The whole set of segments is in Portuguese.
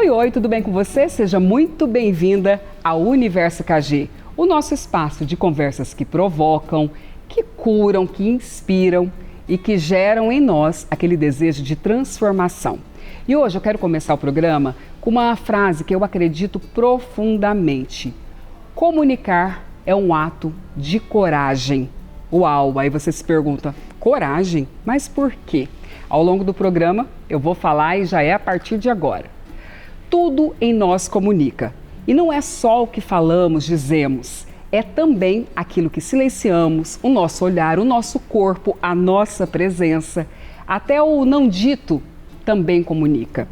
Oi, oi, tudo bem com você? Seja muito bem-vinda ao Universo KG, o nosso espaço de conversas que provocam, que curam, que inspiram e que geram em nós aquele desejo de transformação. E hoje eu quero começar o programa com uma frase que eu acredito profundamente. Comunicar é um ato de coragem. Uau! Aí você se pergunta, coragem? Mas por quê? Ao longo do programa eu vou falar e já é a partir de agora. Tudo em nós comunica. E não é só o que falamos, dizemos. É também aquilo que silenciamos, o nosso olhar, o nosso corpo, a nossa presença. Até o não dito também comunica.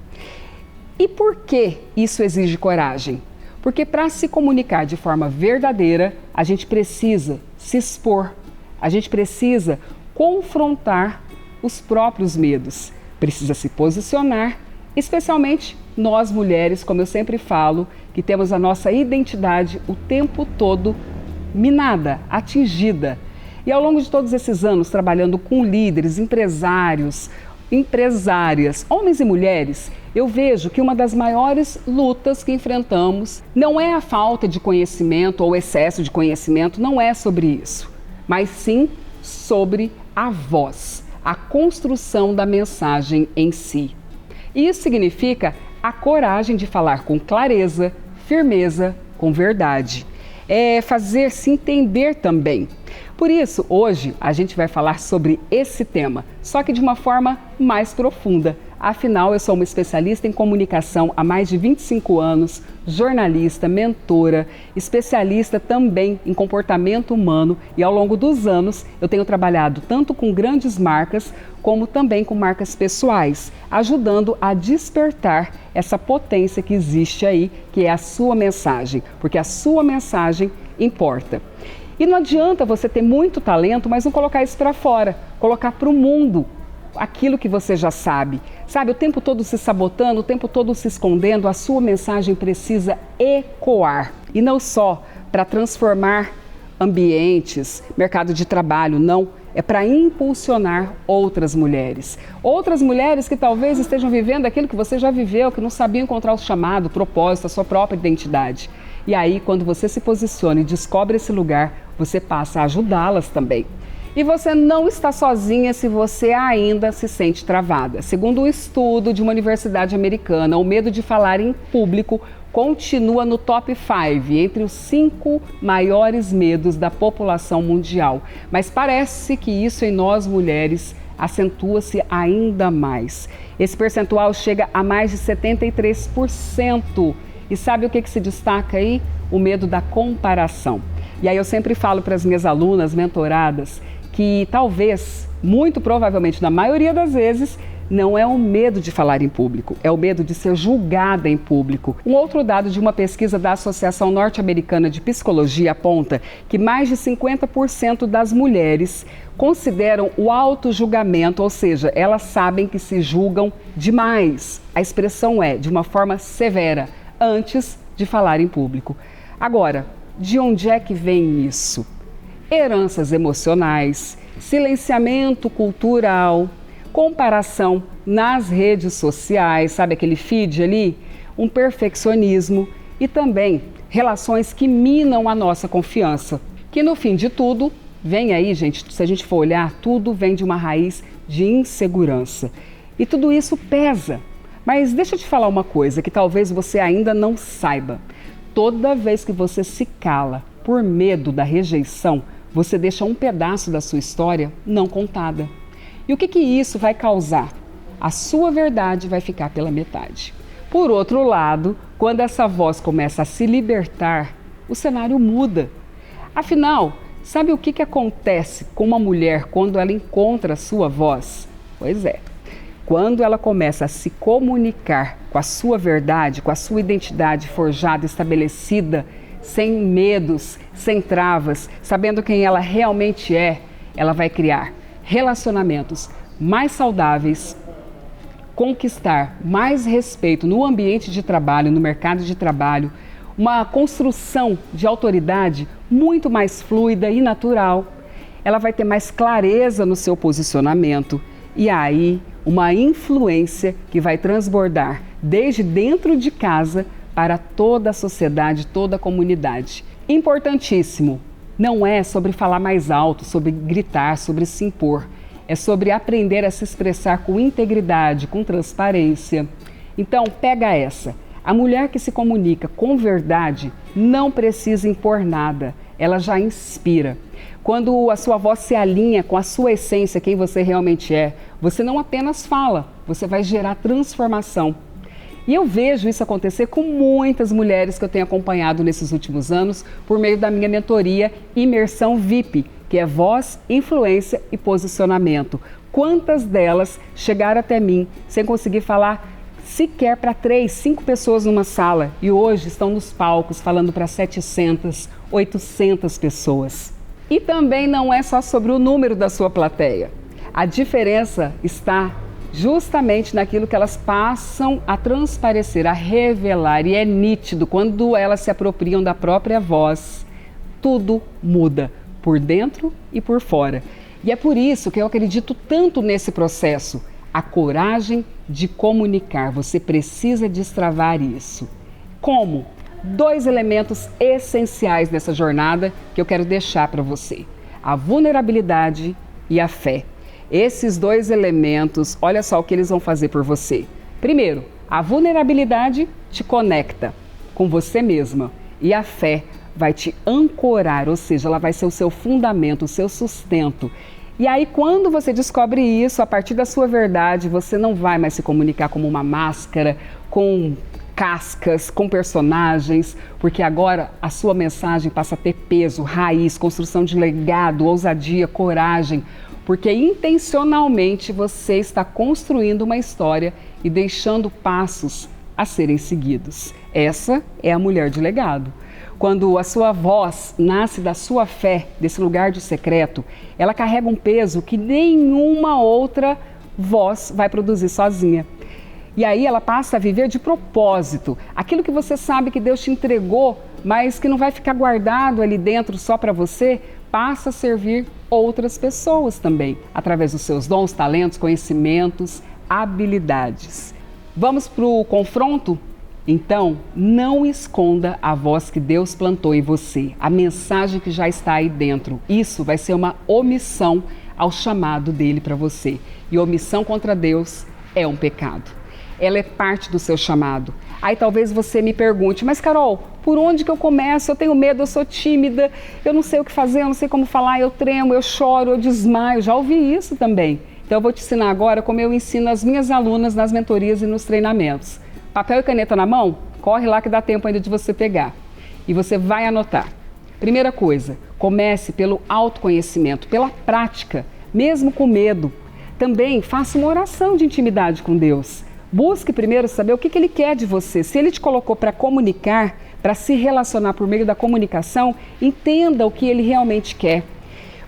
E por que isso exige coragem? Porque para se comunicar de forma verdadeira, a gente precisa se expor. A gente precisa confrontar os próprios medos. Precisa se posicionar, especialmente nós mulheres, como eu sempre falo, que temos a nossa identidade o tempo todo minada, atingida. E ao longo de todos esses anos, trabalhando com líderes, empresários, empresárias, homens e mulheres, eu vejo que uma das maiores lutas que enfrentamos não é a falta de conhecimento ou excesso de conhecimento, não é sobre isso, mas sim sobre a voz, a construção da mensagem em si. Isso significa a coragem de falar com clareza, firmeza, com verdade. É fazer-se entender também. Por isso, hoje a gente vai falar sobre esse tema, só que de uma forma mais profunda. Afinal, eu sou uma especialista em comunicação há mais de 25 anos, jornalista, mentora, especialista também em comportamento humano e ao longo dos anos eu tenho trabalhado tanto com grandes marcas como também com marcas pessoais, ajudando a despertar essa potência que existe aí, que é a sua mensagem, porque a sua mensagem importa. E não adianta você ter muito talento, mas não colocar isso para fora, colocar para o mundo aquilo que você já sabe. Sabe, o tempo todo se sabotando, o tempo todo se escondendo, a sua mensagem precisa ecoar. E não só para transformar ambientes, mercado de trabalho, não. É para impulsionar outras mulheres. Outras mulheres que talvez estejam vivendo aquilo que você já viveu, que não sabiam encontrar o chamado, o propósito, a sua própria identidade. E aí, quando você se posiciona e descobre esse lugar, você passa a ajudá-las também. E você não está sozinha se você ainda se sente travada. Segundo um estudo de uma universidade americana, o medo de falar em público continua no top 5, entre os 5 maiores medos da população mundial. Mas parece que isso em nós mulheres acentua-se ainda mais. Esse percentual chega a mais de 73%. E sabe o que se destaca aí? O medo da comparação. E aí eu sempre falo para as minhas alunas, mentoradas, que talvez, muito provavelmente, na maioria das vezes, não é o medo de falar em público, é o medo de ser julgada em público. Um outro dado de uma pesquisa da Associação Norte-Americana de Psicologia aponta que mais de 50% das mulheres consideram o autojulgamento, ou seja, elas sabem que se julgam demais. A expressão é de uma forma severa, antes de falar em público. Agora, de onde é que vem isso? Heranças emocionais, silenciamento cultural, comparação nas redes sociais, sabe aquele feed ali? Um perfeccionismo e também relações que minam a nossa confiança. Que no fim de tudo, vem aí, gente, se a gente for olhar, tudo vem de uma raiz de insegurança. E tudo isso pesa. Mas deixa eu te falar uma coisa que talvez você ainda não saiba. Toda vez que você se cala por medo da rejeição, você deixa um pedaço da sua história não contada. E o que isso vai causar? A sua verdade vai ficar pela metade. Por outro lado, quando essa voz começa a se libertar, o cenário muda. Afinal, sabe o que acontece com uma mulher quando ela encontra a sua voz? Pois é, quando ela começa a se comunicar com a sua verdade, com a sua identidade forjada, estabelecida, sem medos, sem travas, sabendo quem ela realmente é, ela vai criar relacionamentos mais saudáveis, conquistar mais respeito no ambiente de trabalho, no mercado de trabalho, uma construção de autoridade muito mais fluida e natural. Ela vai ter mais clareza no seu posicionamento e aí uma influência que vai transbordar desde dentro de casa para toda a sociedade, toda a comunidade. Importantíssimo, não é sobre falar mais alto, sobre gritar, sobre se impor. É sobre aprender a se expressar com integridade, com transparência. Então, pega essa. A mulher que se comunica com verdade não precisa impor nada, ela já inspira. Quando a sua voz se alinha com a sua essência, quem você realmente é, você não apenas fala, você vai gerar transformação. E eu vejo isso acontecer com muitas mulheres que eu tenho acompanhado nesses últimos anos por meio da minha mentoria Imersão VIP, que é voz, influência e posicionamento. Quantas delas chegaram até mim sem conseguir falar sequer para 3, 5 pessoas numa sala e hoje estão nos palcos falando para 700, 800 pessoas. E também não é só sobre o número da sua plateia. A diferença está justamente naquilo que elas passam a transparecer, a revelar, e é nítido quando elas se apropriam da própria voz, tudo muda, por dentro e por fora. E é por isso que eu acredito tanto nesse processo, a coragem de comunicar. Você precisa destravar isso. Como? 2 elementos essenciais dessa jornada que eu quero deixar para você: a vulnerabilidade e a fé. Esses 2 elementos, olha só o que eles vão fazer por você. Primeiro, a vulnerabilidade te conecta com você mesma e a fé vai te ancorar, ou seja, ela vai ser o seu fundamento, o seu sustento. E aí, quando você descobre isso, a partir da sua verdade, você não vai mais se comunicar como uma máscara, com cascas, com personagens, porque agora a sua mensagem passa a ter peso, raiz, construção de legado, ousadia, coragem, porque intencionalmente você está construindo uma história e deixando passos a serem seguidos. Essa é a mulher de legado. Quando a sua voz nasce da sua fé, desse lugar de secreto, ela carrega um peso que nenhuma outra voz vai produzir sozinha. E aí ela passa a viver de propósito, aquilo que você sabe que Deus te entregou, mas que não vai ficar guardado ali dentro só para você, passa a servir outras pessoas também, através dos seus dons, talentos, conhecimentos, habilidades. Vamos para o confronto? Então, não esconda a voz que Deus plantou em você, a mensagem que já está aí dentro. Isso vai ser uma omissão ao chamado dele para você. E omissão contra Deus é um pecado. Ela é parte do seu chamado. Aí talvez você me pergunte, mas Carol, por onde que eu começo? Eu tenho medo, eu sou tímida, eu não sei o que fazer, eu não sei como falar, eu tremo, eu choro, eu desmaio. Já ouvi isso também. Então eu vou te ensinar agora como eu ensino as minhas alunas nas mentorias e nos treinamentos. Papel e caneta na mão? Corre lá que dá tempo ainda de você pegar. E você vai anotar. Primeira coisa, comece pelo autoconhecimento, pela prática, mesmo com medo. Também faça uma oração de intimidade com Deus. Busque primeiro saber o que Ele quer de você. Se Ele te colocou para comunicar, para se relacionar por meio da comunicação, entenda o que Ele realmente quer.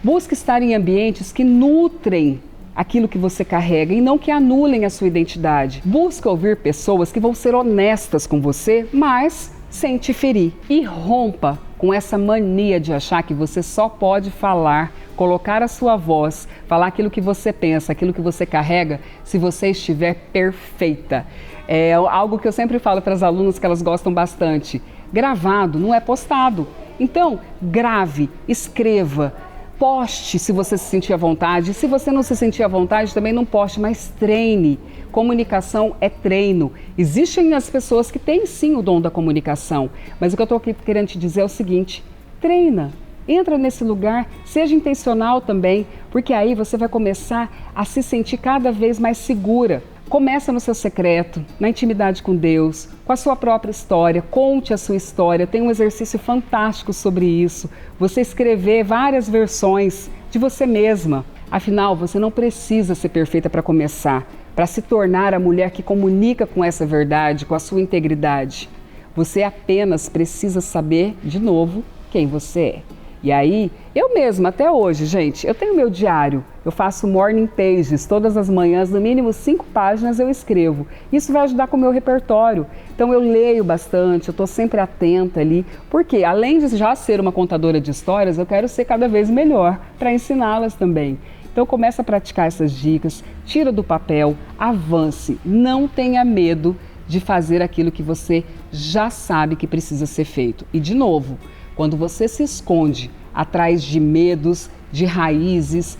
Busque estar em ambientes que nutrem aquilo que você carrega e não que anulem a sua identidade. Busque ouvir pessoas que vão ser honestas com você, mas sem te ferir. E rompa com essa mania de achar que você só pode falar, colocar a sua voz, falar aquilo que você pensa, aquilo que você carrega, se você estiver perfeita. É algo que eu sempre falo para as alunas que elas gostam bastante. Gravado não é postado. Então, grave, escreva, poste se você se sentir à vontade. Se você não se sentir à vontade, também não poste, mas treine. Comunicação é treino. Existem as pessoas que têm sim o dom da comunicação, mas o que eu estou aqui querendo te dizer é o seguinte: treina. Entra nesse lugar, seja intencional também, porque aí você vai começar a se sentir cada vez mais segura. Começa no seu secreto, na intimidade com Deus, com a sua própria história, conte a sua história, tem um exercício fantástico sobre isso. Você escrever várias versões de você mesma. Afinal, você não precisa ser perfeita para começar, para se tornar a mulher que comunica com essa verdade, com a sua integridade. Você apenas precisa saber, de novo, quem você é. E aí, eu mesma, até hoje, gente, eu tenho meu diário, eu faço morning pages, todas as manhãs, no mínimo 5 páginas eu escrevo. Isso vai ajudar com o meu repertório. Então eu leio bastante, eu estou sempre atenta ali, porque além de já ser uma contadora de histórias, eu quero ser cada vez melhor para ensiná-las também. Então começa a praticar essas dicas, tira do papel, avance, não tenha medo de fazer aquilo que você já sabe que precisa ser feito. E de novo, quando você se esconde atrás de medos, de raízes,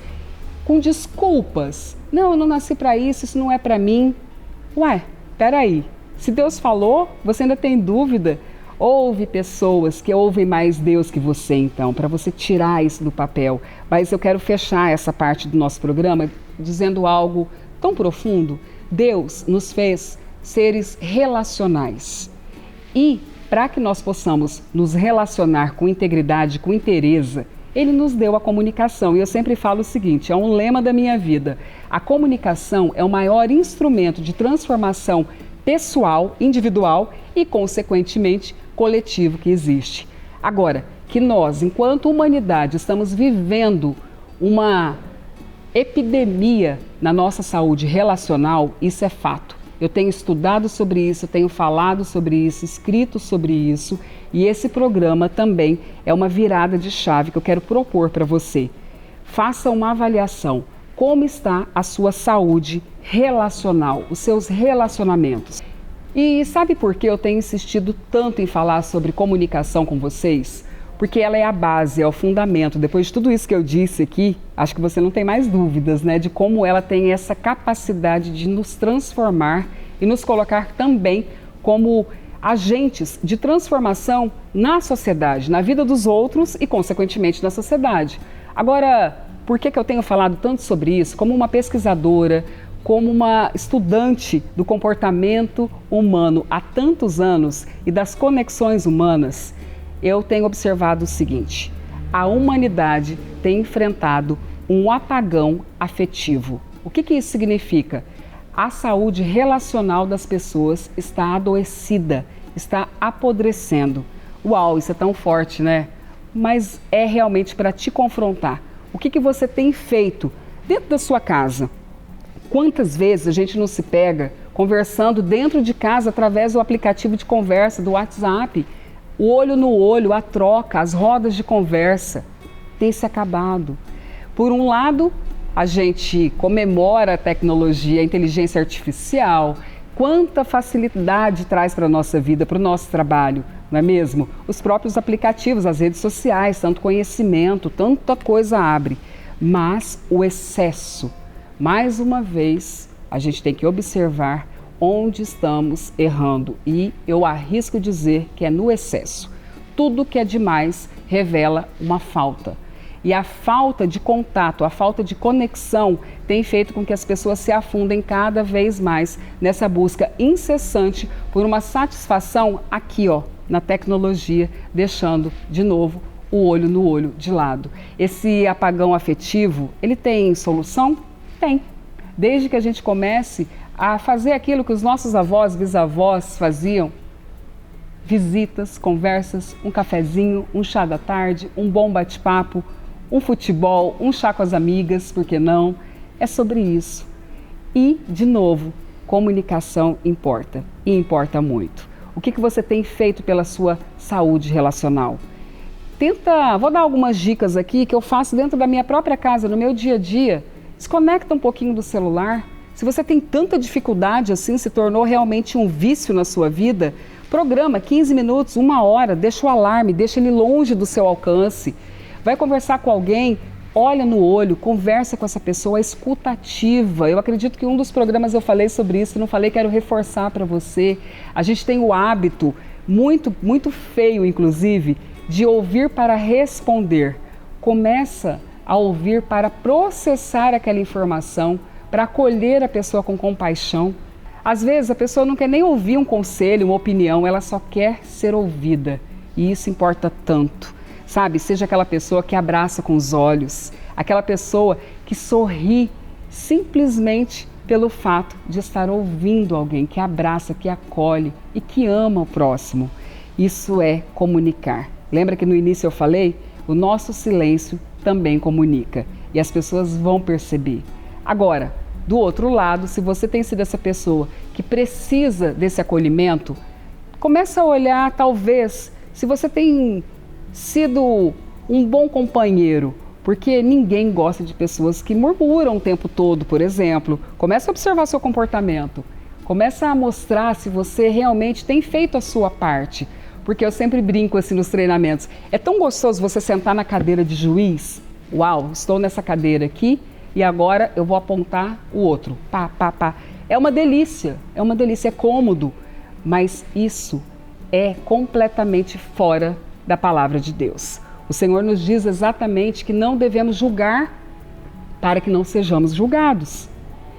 com desculpas, não, eu não nasci para isso não é para mim. Ué, peraí, se Deus falou, você ainda tem dúvida? Houve pessoas que ouvem mais Deus que você, então, para você tirar isso do papel. Mas eu quero fechar essa parte do nosso programa dizendo algo tão profundo. Deus nos fez seres relacionais. E para que nós possamos nos relacionar com integridade, com inteireza, Ele nos deu a comunicação. E eu sempre falo o seguinte, é um lema da minha vida. A comunicação é o maior instrumento de transformação pessoal, individual e, consequentemente, coletivo que existe. Agora, que nós, enquanto humanidade, estamos vivendo uma epidemia na nossa saúde relacional, isso é fato. Eu tenho estudado sobre isso, tenho falado sobre isso, escrito sobre isso, e esse programa também é uma virada de chave que eu quero propor para você. Faça uma avaliação. Como está a sua saúde relacional, os seus relacionamentos? E sabe por que eu tenho insistido tanto em falar sobre comunicação com vocês? Porque ela é a base, é o fundamento. Depois de tudo isso que eu disse aqui, acho que você não tem mais dúvidas, né? De como ela tem essa capacidade de nos transformar e nos colocar também como agentes de transformação na sociedade, na vida dos outros e, consequentemente, na sociedade. Agora, por que eu tenho falado tanto sobre isso? Como uma pesquisadora, como uma estudante do comportamento humano há tantos anos e das conexões humanas, eu tenho observado o seguinte: a humanidade tem enfrentado um apagão afetivo. O que isso significa? A saúde relacional das pessoas está adoecida, está apodrecendo. Uau, isso é tão forte, né? Mas é realmente para te confrontar. O que você tem feito dentro da sua casa? Quantas vezes a gente não se pega conversando dentro de casa através do aplicativo de conversa, do WhatsApp? O olho no olho, a troca, as rodas de conversa tem se acabado. Por um lado, a gente comemora a tecnologia, a inteligência artificial, quanta facilidade traz para a nossa vida, para o nosso trabalho, não é mesmo? Os próprios aplicativos, as redes sociais, tanto conhecimento, tanta coisa abre. Mas o excesso, mais uma vez, a gente tem que observar onde estamos errando, e eu arrisco dizer que é no excesso. Tudo que é demais revela uma falta. E a falta de contato, a falta de conexão tem feito com que as pessoas se afundem cada vez mais nessa busca incessante por uma satisfação aqui, ó, na tecnologia, deixando de novo o olho no olho de lado. Esse apagão afetivo, ele tem solução? Tem. Desde que a gente comece a fazer aquilo que os nossos avós, bisavós faziam: visitas, conversas, um cafezinho, um chá da tarde, um bom bate-papo, um futebol, um chá com as amigas, por que não? É sobre isso. E, de novo, comunicação importa, e importa muito. O que você tem feito pela sua saúde relacional? Vou dar algumas dicas aqui que eu faço dentro da minha própria casa, no meu dia a dia. Desconecta um pouquinho do celular. Se você tem tanta dificuldade assim, se tornou realmente um vício na sua vida, programa 15 minutos, 1 hora, deixa o alarme, deixa ele longe do seu alcance. Vai conversar com alguém, olha no olho, conversa com essa pessoa, escuta ativa. Eu acredito que um dos programas eu falei sobre isso, não falei, quero reforçar para você. A gente tem o hábito, muito feio inclusive, de ouvir para responder. Começa a ouvir para processar aquela informação, para acolher a pessoa com compaixão. Às vezes a pessoa não quer nem ouvir um conselho, uma opinião, ela só quer ser ouvida. E isso importa tanto. Sabe, seja aquela pessoa que abraça com os olhos, aquela pessoa que sorri simplesmente pelo fato de estar ouvindo alguém, que abraça, que acolhe e que ama o próximo. Isso é comunicar. Lembra que no início eu falei? O nosso silêncio também comunica e as pessoas vão perceber. Agora, do outro lado, se você tem sido essa pessoa que precisa desse acolhimento, começa a olhar, talvez, se você tem sido um bom companheiro, Porque ninguém gosta de pessoas que murmuram o tempo todo, por exemplo. Começa a observar seu comportamento. Começa a mostrar se você realmente tem feito a sua parte. Porque eu sempre brinco assim nos treinamentos. É tão gostoso você sentar na cadeira de juiz. Uau, estou nessa cadeira aqui e agora eu vou apontar o outro. Pá, pá, pá. É uma delícia, é cômodo. Mas isso é completamente fora da palavra de Deus. O Senhor nos diz exatamente que não devemos julgar para que não sejamos julgados.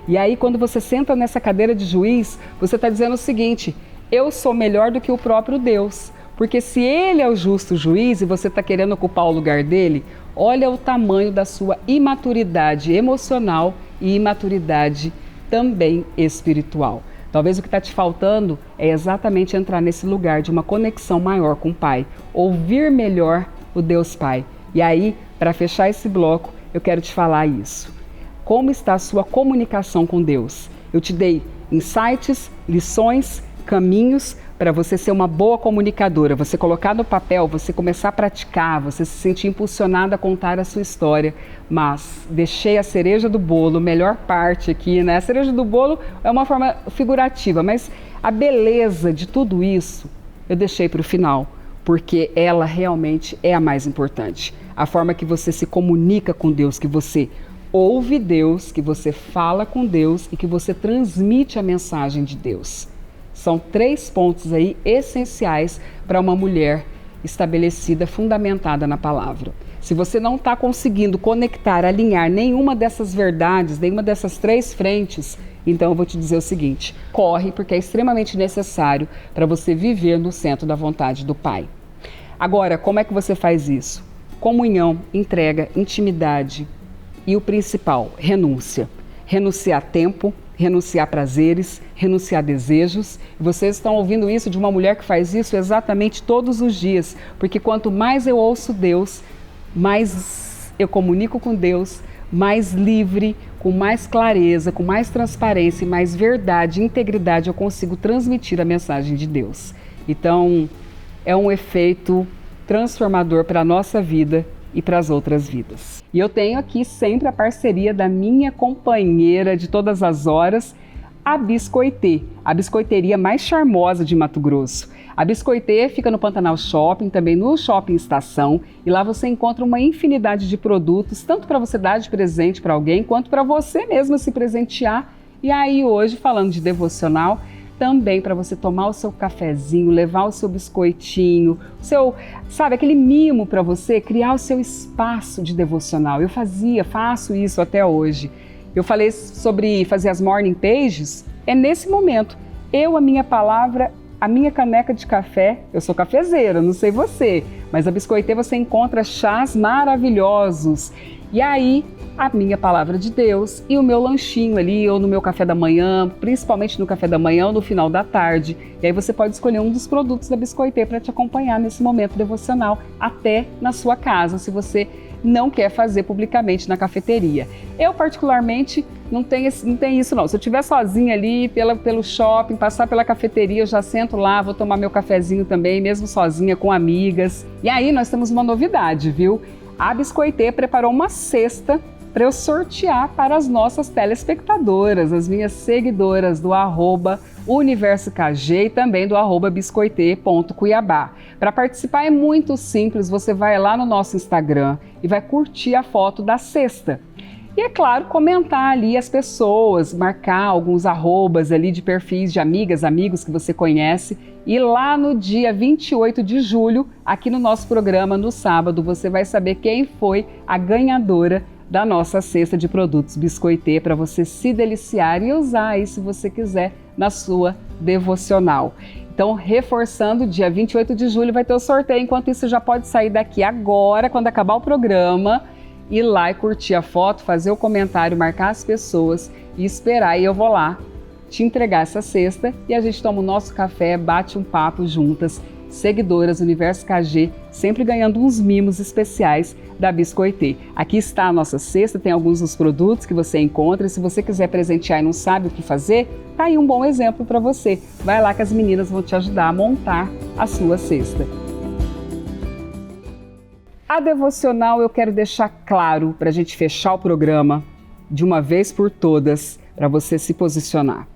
E aí, quando você senta nessa cadeira de juiz, você está dizendo o seguinte: eu sou melhor do que o próprio Deus. Porque se Ele é o justo juiz e você está querendo ocupar o lugar dele, olha o tamanho da sua imaturidade emocional e imaturidade também espiritual. Talvez o que está te faltando é exatamente entrar nesse lugar de uma conexão maior com o Pai, ouvir melhor o Deus Pai. E aí, para fechar esse bloco, eu quero te falar isso. Como está a sua comunicação com Deus? Eu te dei insights, lições, caminhos para você ser uma boa comunicadora, você colocar no papel, você começar a praticar, você se sentir impulsionada a contar a sua história. Mas deixei a cereja do bolo, melhor parte aqui, né? A cereja do bolo é uma forma figurativa, mas a beleza de tudo isso eu deixei para o final, porque ela realmente é a mais importante. A forma que você se comunica com Deus, que você ouve Deus, que você fala com Deus e que você transmite a mensagem de Deus. São 3 pontos aí essenciais para uma mulher estabelecida, fundamentada na palavra. Se você não está conseguindo conectar, alinhar nenhuma dessas verdades, nenhuma dessas 3 frentes, então eu vou te dizer o seguinte: corre, porque é extremamente necessário para você viver no centro da vontade do Pai. Agora, como é que você faz isso? Comunhão, entrega, intimidade e o principal, renúncia. Renunciar a tempo, renunciar a prazeres, renunciar a desejos. E vocês estão ouvindo isso de uma mulher que faz isso exatamente todos os dias, porque quanto mais eu ouço Deus, mais eu comunico com Deus, mais livre, com mais clareza, com mais transparência e mais verdade, integridade eu consigo transmitir a mensagem de Deus. Então, é um efeito transformador para a nossa vida e para as outras vidas. E eu tenho aqui sempre a parceria da minha companheira de todas as horas, a Biscoitê, a biscoiteria mais charmosa de Mato Grosso. A Biscoitê fica no Pantanal Shopping, também no Shopping Estação, e lá você encontra uma infinidade de produtos, tanto para você dar de presente para alguém, quanto para você mesmo se presentear. E aí hoje, falando de devocional, também para você tomar o seu cafezinho, levar o seu biscoitinho, sabe, aquele mimo para você criar o seu espaço de devocional. Eu faço isso até hoje. Eu falei sobre fazer as morning pages, é nesse momento. A minha palavra, a minha caneca de café, eu sou cafezeira, não sei você, mas a Biscoitê você encontra chás maravilhosos. E aí, a minha palavra de Deus e o meu lanchinho ali, ou no meu café da manhã, principalmente no café da manhã ou no final da tarde. E aí você pode escolher um dos produtos da Biscoitê para te acompanhar nesse momento devocional, até na sua casa, se você não quer fazer publicamente na cafeteria. Eu, particularmente, não tenho isso não. Se eu estiver sozinha ali pelo shopping, passar pela cafeteria, eu já sento lá, vou tomar meu cafezinho também, mesmo sozinha, com amigas. E aí nós temos uma novidade, viu? A Biscoitê preparou uma cesta para eu sortear para as nossas telespectadoras, as minhas seguidoras do @UniversoKG e também do @biscoitê.cuiabá. Para participar é muito simples, você vai lá no nosso Instagram e vai curtir a foto da cesta. E é claro, comentar ali as pessoas, marcar alguns arrobas ali de perfis de amigas, amigos que você conhece. E lá no dia 28 de julho, aqui no nosso programa, no sábado, você vai saber quem foi a ganhadora da nossa cesta de produtos Biscoitê para você se deliciar e usar aí, se você quiser, na sua devocional. Então, reforçando, dia 28 de julho vai ter o sorteio. Enquanto isso, já pode sair daqui agora, quando acabar o programa, ir lá e curtir a foto, fazer o comentário, marcar as pessoas e esperar. E eu vou lá te entregar essa cesta e a gente toma o nosso café, bate um papo juntas, seguidoras Universo KG, sempre ganhando uns mimos especiais da Biscoitê. Aqui está a nossa cesta, tem alguns dos produtos que você encontra. E se você quiser presentear e não sabe o que fazer, tá aí um bom exemplo para você. Vai lá que as meninas vão te ajudar a montar a sua cesta. A devocional eu quero deixar claro para a gente fechar o programa de uma vez por todas, para você se posicionar.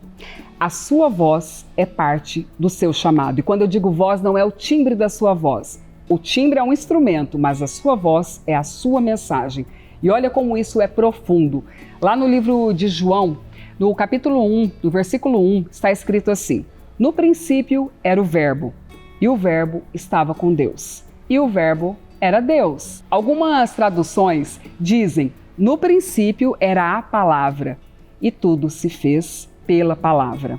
A sua voz é parte do seu chamado. E quando eu digo voz, não é o timbre da sua voz. O timbre é um instrumento, mas a sua voz é a sua mensagem. E olha como isso é profundo. Lá no livro de João, no capítulo 1, no versículo 1, está escrito assim: no princípio era o Verbo, e o Verbo estava com Deus, e o Verbo era Deus. Algumas traduções dizem: no princípio era a palavra, e tudo se fez pela palavra.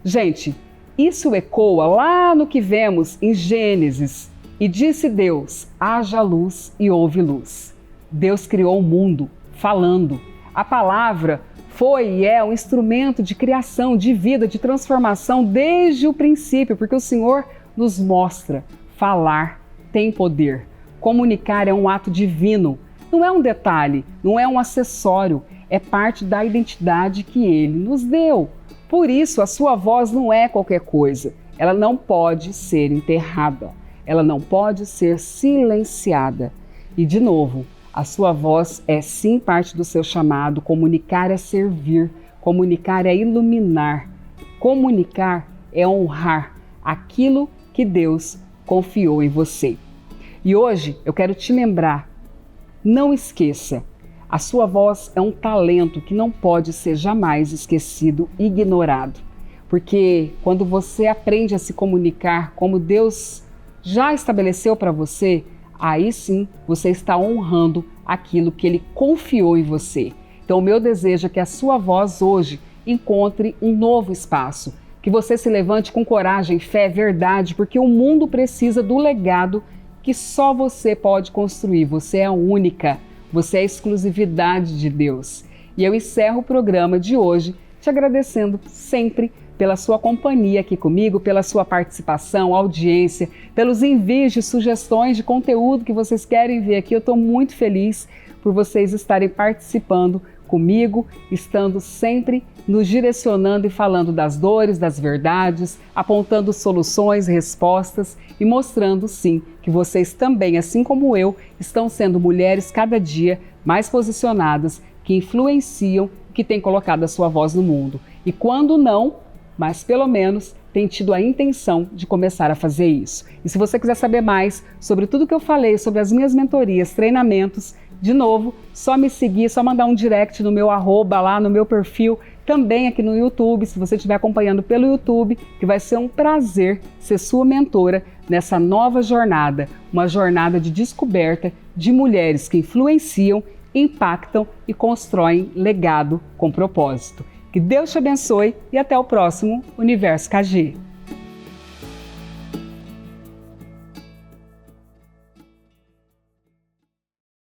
Gente, isso ecoa lá no que vemos em Gênesis. E disse Deus: haja luz e houve luz. Deus criou o mundo falando. A palavra foi e é um instrumento de criação, de vida, de transformação desde o princípio, porque o Senhor nos mostra: falar tem poder. Comunicar é um ato divino. Não é um detalhe, não é um acessório, é parte da identidade que Ele nos deu. Por isso, a sua voz não é qualquer coisa. Ela não pode ser enterrada. Ela não pode ser silenciada. E, de novo, a sua voz é sim parte do seu chamado. Comunicar é servir, comunicar é iluminar, comunicar é honrar aquilo que Deus confiou em você. E hoje eu quero te lembrar, não esqueça, a sua voz é um talento que não pode ser jamais esquecido, ignorado. Porque quando você aprende a se comunicar como Deus já estabeleceu para você, aí sim você está honrando aquilo que Ele confiou em você. Então o meu desejo é que a sua voz hoje encontre um novo espaço, que você se levante com coragem, fé, verdade, porque o mundo precisa do legado que só você pode construir. Você é a única, você é a exclusividade de Deus. E eu encerro o programa de hoje te agradecendo sempre pela sua companhia aqui comigo, pela sua participação, audiência, pelos envios de sugestões de conteúdo que vocês querem ver aqui. Eu estou muito feliz por vocês estarem participando comigo, estando sempre nos direcionando e falando das dores, das verdades, apontando soluções, respostas e mostrando sim que vocês também, assim como eu, estão sendo mulheres cada dia mais posicionadas, que influenciam, que têm colocado a sua voz no mundo. E quando não, mas pelo menos tem tido a intenção de começar a fazer isso. E se você quiser saber mais sobre tudo que eu falei, sobre as minhas mentorias, treinamentos, de novo, só me seguir, só mandar um direct no meu arroba lá, no meu perfil, também aqui no YouTube, se você estiver acompanhando pelo YouTube, que vai ser um prazer ser sua mentora nessa nova jornada, uma jornada de descoberta de mulheres que influenciam, impactam e constroem legado com propósito. Que Deus te abençoe e até o próximo Universo KG.